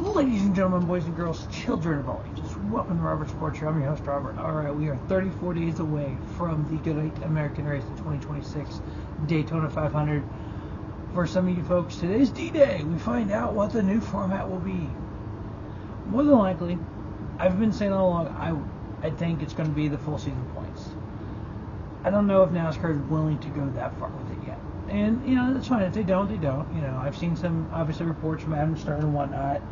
Ladies and gentlemen, boys and girls, children of all ages, welcome to Robert Sports Show. I'm your host, Robert. Alright, we are 34 days away from the good American race, the 2026 Daytona 500. For some of you folks, today's D-Day. We find out what the new format will be. More than likely, I've been saying all along, I think it's going to be the full season points. I don't know if NASCAR is willing to go that far with it yet. And, you know, that's fine. If they don't, they don't. You know, I've seen some, obviously, reports from Adam Stern and whatnot.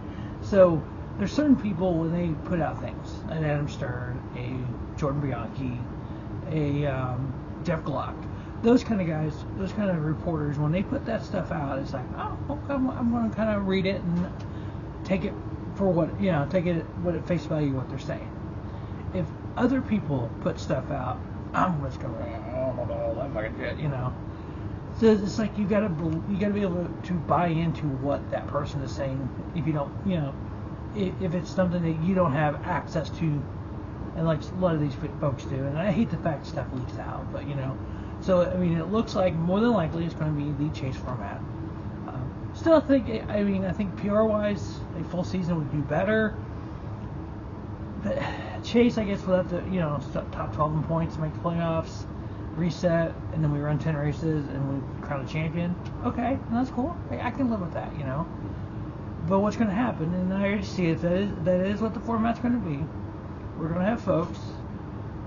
So, there's certain people, when they put out things, an Adam Stern, a Jordan Bianchi, a Jeff Glock, those kind of guys, those kind of reporters, when they put that stuff out, it's like, oh, okay, I'm going to kind of read it and take it for what, you know, take it at face value what they're saying. If other people put stuff out, I'm just going, I don't know, that fucking shit, you know. So it's like you gotta be able to buy into what that person is saying. If you don't, you know, if it's something that you don't have access to, and like a lot of these folks do, and I hate the fact stuff leaks out, but you know, so I mean, it looks like more than likely it's going to be the chase format. Still, I think PR-wise, a full season would do better. But chase, I guess, without the, you know, top 12 in points to make the playoffs. Reset, and then we run 10 races and we crown a champion. Okay, that's cool. I can live with that, you know. But what's going to happen, and I already see it, that is what the format's going to be. We're going to have folks,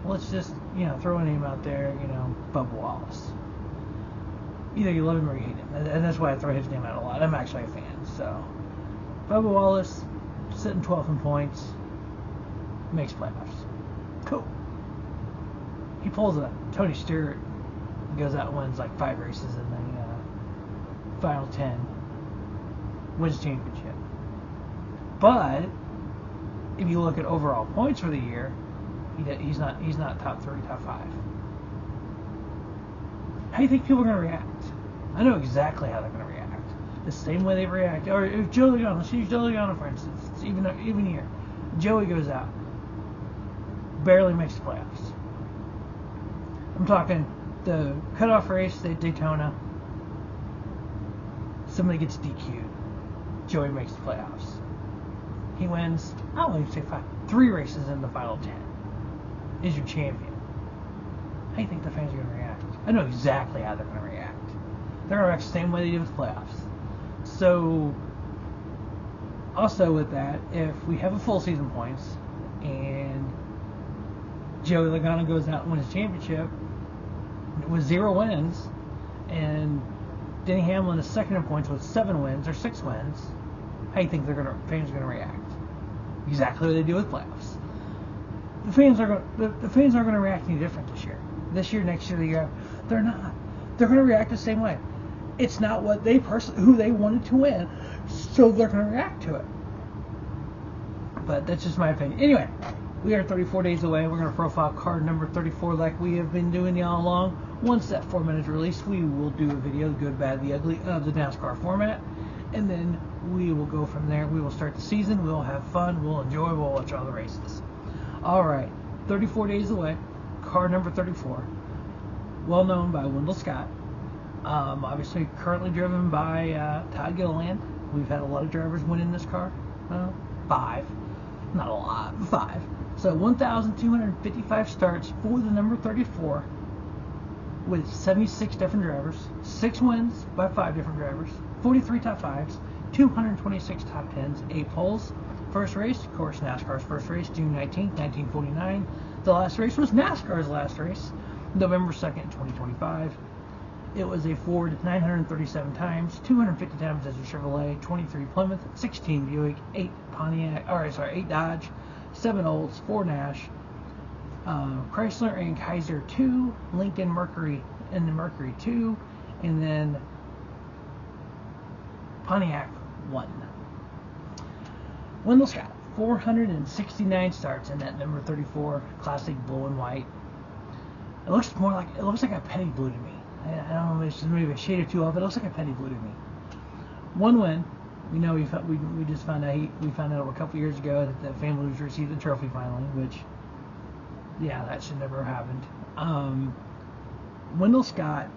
let's just, you know, throw a name out there, you know, Bubba Wallace. Either you love him or you hate him, and that's why I throw his name out a lot. I'm actually a fan, so. Bubba Wallace, sitting 12th in points, makes playoffs. Cool. He pulls a Tony Stewart and goes out and wins like 5 races in the final 10, wins championship. But if you look at overall points for the year, he's not top 3, top 5. How do you think people are going to react? I know exactly how they're going to react. The same way they react. Or if Joey Logano, let's use Joey Logano for instance, it's even here. Joey goes out, barely makes the playoffs. I'm talking the cutoff race at Daytona. Somebody gets DQ'd. Joey makes the playoffs. He wins, I don't even say 3 races in the final 10. Is your champion. How do you think the fans are going to react? I know exactly how they're going to react. They're going to react the same way they did with the playoffs. So, also with that, if we have a full season points and Joey Logano goes out and wins his championship with 0 wins, and Denny Hamlin is second in points with 7 wins or 6 wins, how do you think fans are going to react? Exactly what they do with playoffs. The fans aren't going to react any different this year. This year, next year, the year, they're not. They're going to react the same way. It's not what who they wanted to win, so they're going to react to it. But that's just my opinion. Anyway. We are 34 days away. We're going to profile card number 34 like we have been doing all along. Once that format is released, we will do a video, the good, bad, the ugly, of the NASCAR format. And then we will go from there. We will start the season. We'll have fun. We'll enjoy. We'll watch all the races. All right. 34 days away. Card number 34. Well known by Wendell Scott. Obviously currently driven by Todd Gilliland. We've had a lot of drivers win in this car. 5. Not a lot, 5. So 1,255 starts for the number 34 with 76 different drivers, 6 wins by 5 different drivers, 43 top 5s, 226 top 10s, 8 poles. First race, of course, NASCAR's first race, June 19th, 1949. The last race was NASCAR's last race, November 2nd, 2025. It was a Ford 937 times, 250 times as a Chevrolet, 23 Plymouth, 16 Buick, 8 Dodge, 7 Olds, 4 Nash, Chrysler and Kaiser 2, Lincoln Mercury and the Mercury 2, and then Pontiac 1. Wendell Scott, 469 starts in that number 34 classic blue and white. It looks like a petty blue to me. I don't know, it's just maybe a shade or two off. It looks like a petty blue to me. 1 win. We know we just found out we found out a couple years ago that the family was received the trophy finally, which, yeah, that should never have happened. Wendell Scott,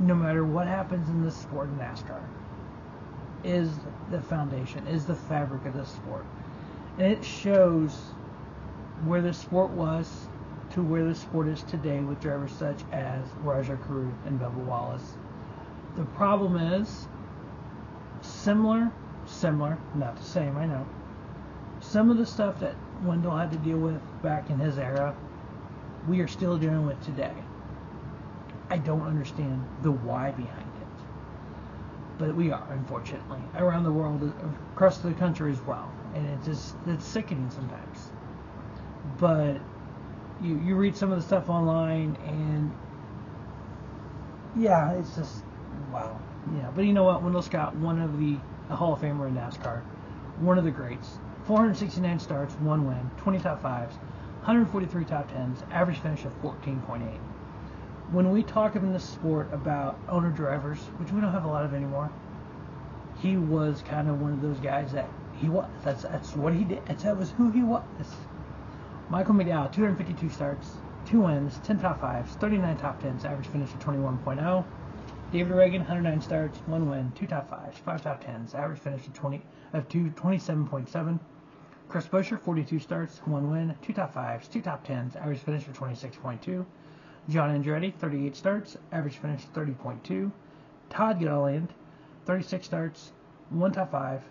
no matter what happens in this sport in NASCAR, is the foundation, is the fabric of this sport. And it shows where the sport was to where the sport is today with drivers such as Rajah Caruth and Bubba Wallace. The problem is similar, not the same, I know. Some of the stuff that Wendell had to deal with back in his era, we are still dealing with today. I don't understand the why behind it, but we are, unfortunately, around the world, across the country as well, and it's sickening sometimes. But you read some of the stuff online, and yeah, it's just wow. Yeah, but you know what? Wendell Scott, a Hall of Famer in NASCAR, one of the greats. 469 starts, 1 win, 20 top 5s, 143 top 10s, average finish of 14.8. When we talk in this sport about owner drivers, which we don't have a lot of anymore, he was kind of one of those guys that he was. That's what he did. That was who he was. Michael McDowell, 252 starts, 2 wins, 10 top 5s, 39 top 10s, average finish of 21.0. David Reagan, 109 starts, 1 win, 2 top 5s, 5 top 10s, average finish of 27.7. Chris Buescher, 42 starts, 1 win, 2 top 5s, 2 top 10s, average finish of 26.2. John Andretti, 38 starts, average finish of 30.2. Todd Gilliland, 36 starts, 1 top 5,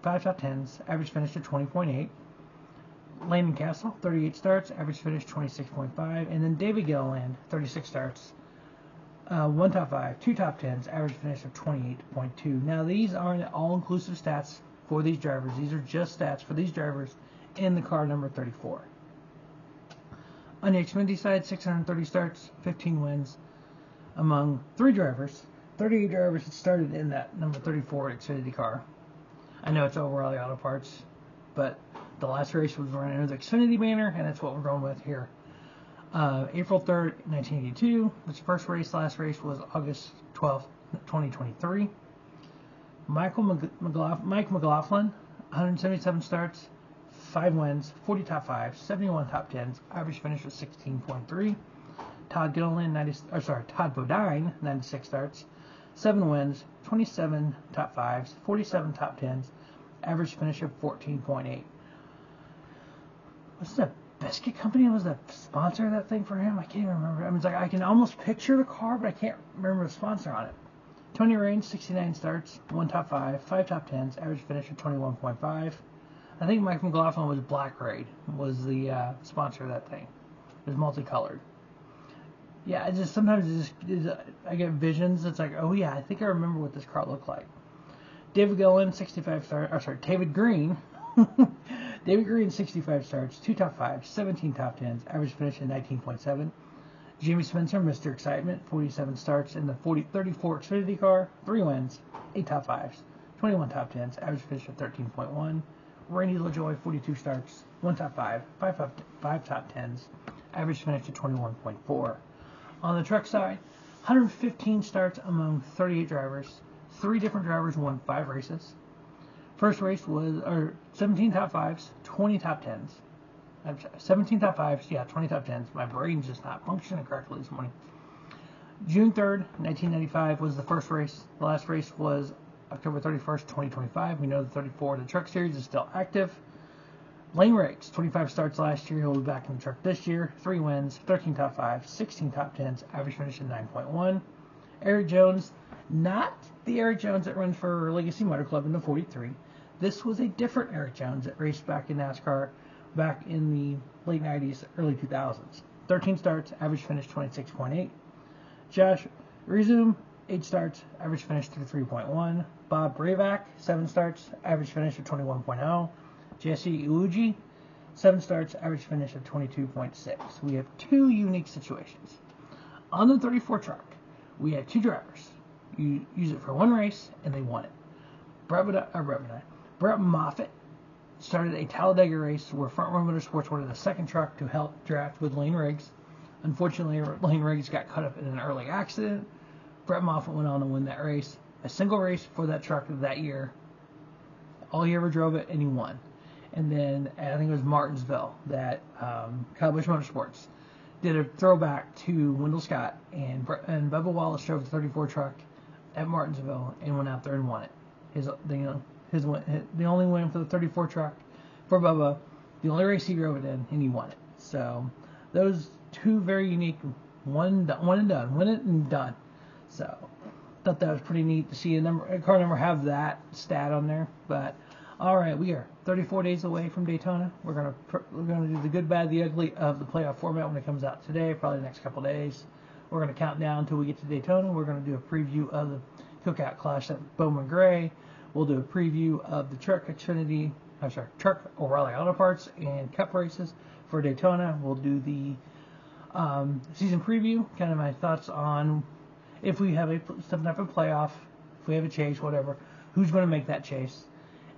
5 top 10s, average finish of 20.8. Landon Castle, 38 starts, average finish 26.5. And then David Gilliland, 36 starts, 1 top 5, 2 top 10s, average finish of 28.2. Now, these aren't all-inclusive stats for these drivers. These are just stats for these drivers in the car number 34. On the Xfinity side, 630 starts, 15 wins among 3 drivers. 38 drivers that started in that number 34 Xfinity car. I know it's over all the auto parts, but the last race was run under the Xfinity banner, and that's what we're going with here. April 3rd, 1982 was the first race. The last race was August 12th, 2023. Mike McLaughlin, 177 starts, 5 wins, 40 top 5s, 71 top 10s, average finish was 16.3. Todd Bodine, 96 starts, 7 wins, 27 top 5s, 47 top 10s, average finish of 14.8. Was the Biscuit Company was the sponsor of that thing for him? I can't even remember. I mean, it's like I can almost picture the car, but I can't remember the sponsor on it. Tony Raines, 69 starts, 1 top 5, 5 top 10s, average finish of 21.5. I think Mike McLaughlin was Black Raid, was the sponsor of that thing. It was multicolored. Yeah, sometimes I get visions. It's like, oh yeah, I think I remember what this car looked like. David Gillen, 65 starts, David Green. David Green, 65 starts, 2 top 5s, 17 top 10s, average finish of 19.7. Jamie Spencer, Mr. Excitement, 47 starts in the 34 Xfinity car, 3 wins, 8 top 5s, 21 top 10s, average finish of 13.1. Randy LaJoy, 42 starts, 1 top 5, 5 top 10s, average finish of 21.4. On the truck side, 115 starts among 38 drivers. 3 different drivers won 5 races. First race was 17 top 5s, 20 top 10s. 17 top 5s, 20 top 10s. My brain's just not functioning correctly this morning. June 3rd, 1995 was the first race. The last race was October 31st, 2025. We know the 34 the Truck Series is still active. Lane Riggs, 25 starts last year. He'll be back in the truck this year. 3 wins, 13 top 5s, 16 top 10s, average finish of 9.1. Eric Jones, not the Eric Jones that runs for Legacy Motor Club in the 43. This was a different Eric Jones that raced back in NASCAR back in the late 90s, early 2000s. 13 starts, average finish 26.8. Josh Resume, 8 starts, average finish 33.1. Bob Bravac, 7 starts, average finish of 21.0. Jesse Iwuji, 7 starts, average finish of 22.6. We have 2 unique situations. On the 34 truck, we had 2 drivers. You use it for 1 race, and they won it. Brett Moffitt started a Talladega race where Front Row Motorsports wanted a second truck to help draft with Lane Riggs. Unfortunately, Lane Riggs got caught up in an early accident. Brett Moffitt went on to win that race. A single race for that truck that year. All he ever drove it, and he won. And then I think it was Martinsville that Kyle Busch Motorsports did a throwback to Wendell Scott, and Bubba Wallace drove the 34 truck at Martinsville and went out there and won it. the only win for the 34 truck for Bubba, the only race he drove it in, and he won it. So those two very unique, one and done, win it and done. So thought that was pretty neat to see a car number have that stat on there. But all right, we are 34 days away from Daytona. We're gonna do the good, bad, the ugly of the playoff format when it comes out today, probably the next couple days. We're gonna count down until we get to Daytona. We're gonna do a preview of the Cookout Clash at Bowman Gray. We'll do a preview of the Truck O'Reilly Auto Parts and Cup races for Daytona. We'll do the season preview, kind of my thoughts on if we have some type of playoff, if we have a chase, whatever, who's going to make that chase,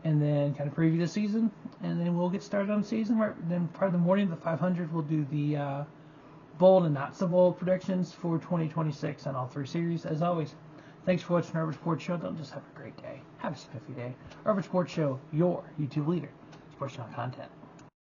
and then kind of preview the season, and then we'll get started on the season. Then probably the morning of the 500, we'll do the bold and not so bold predictions for 2026 on all three series. As always, thanks for watching Urban Sports Show. Don't just have a great day. Have a spiffy day. Urban Sports Show, your YouTube leader. Sports channel content.